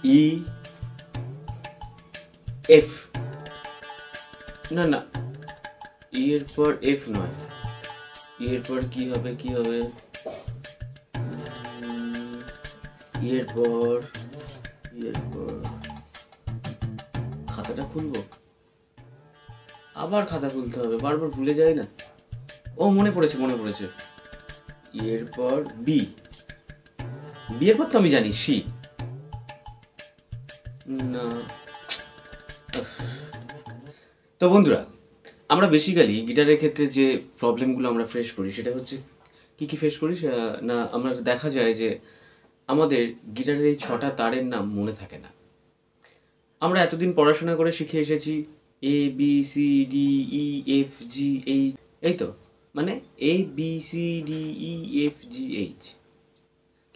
E F, না না, ই এর পর এফ নয়, ই এর পর কি হবে, কি হবে, ই এর পর, ই এর পর খাতাটা খুলবো, আবার খাতা খুলতে হবে, বারবার ভুলে যাই না। ও মনে পড়েছে, মনে পড়েছে, ই এর পর বি, বি এর পর তো আমি জানি সি, না। তো বন্ধুরা, আমরা বেসিক্যালি গিটারের ক্ষেত্রে যে প্রবলেমগুলো আমরা ফেস করি সেটা হচ্ছে কি কি ফেস করি না, আমরা দেখা যায় যে আমাদের গিটারের এই 6টা তারের নাম মনে থাকে না। আমরা এতদিন পড়াশোনা করে শিখে এসেছি A B C D E F G H, এই তো, মানে A B C D E F G H,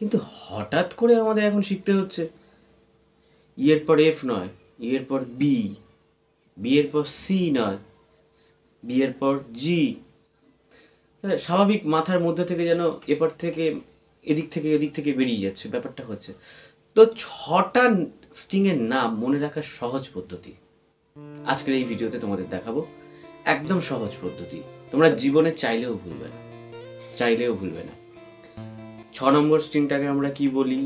কিন্তু হঠাৎ করে আমাদের এখন শিখতে হচ্ছে ই এর পর এফ নয়, ই এর পর বি, বি এর পর সি নয়, বি এর পর জি। স্বাভাবিক মাথার মধ্যে থেকে যেন এপার থেকে এদিক থেকে বেরিয়ে যাচ্ছে, ব্যাপারটা হচ্ছে। তো 6টা স্ট্রিংয়ের নাম মনে রাখার সহজ পদ্ধতি আজকের এই ভিডিওতে তোমাদের দেখাবো। একদম সহজ পদ্ধতি, তোমরা জীবনে চাইলেও ভুলবে না, চাইলেও ভুলবে না। 6 নম্বর স্ট্রিংটাকে আমরা কি বলি?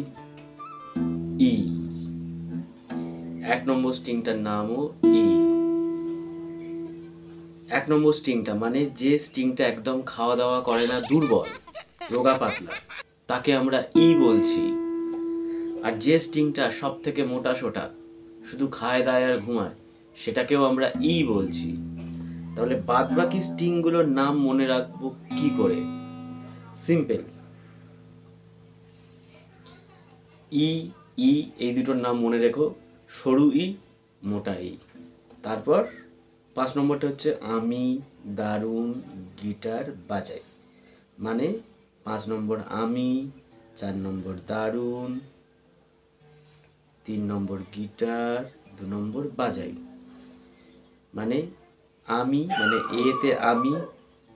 ই। 1 নম্বর স্ট্রিংটার নামও ই। 1 নম্বর স্ট্রিংটা মানে যে স্ট্রিংটা একদম খাওয়া দাওয়া করে না, দুর্বল, রোগা পাতলা, তাকে আমরা ই বলছি। আর যে স্ট্রিংটা সব থেকে মোটা সোটা, শুধু খায় দায় আর ঘুমায়, সেটাকেও আমরা ই বলছি। তাহলে বাদ বাকি স্ট্রিংগুলোর নাম মনে রাখবো কি করে? সিম্পল, ই ই এই দুটোর নাম মনে রেখো, সরু ই, মোটা ই। তারপর 5 নম্বরটা হচ্ছে আমি দারুণ গিটার বাজাই, মানে 5 নম্বর আমি, 4 নম্বর দারুণ, 3 নম্বর গিটার, 2 নম্বর বাজাই। মানে আমি মানে এ তে আমি,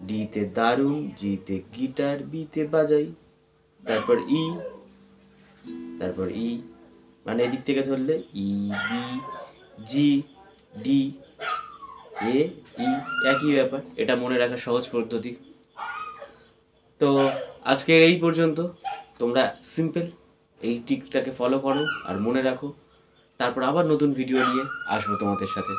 ডি তে দারুণ, জি তে গিটার, বি তে বাজাই, তারপর ই, তারপর ই মানে এদিক থেকে ধরলে E B G D A ই, একই ব্যাপার। এটা মনে রাখার সহজ পদ্ধতি। তো আজকের এই পর্যন্ত। তোমরা সিম্পল এই ট্রিকটাকে ফলো করো আর মনে রাখো, তারপর আবার নতুন ভিডিও নিয়ে আসবো তোমাদের সাথে।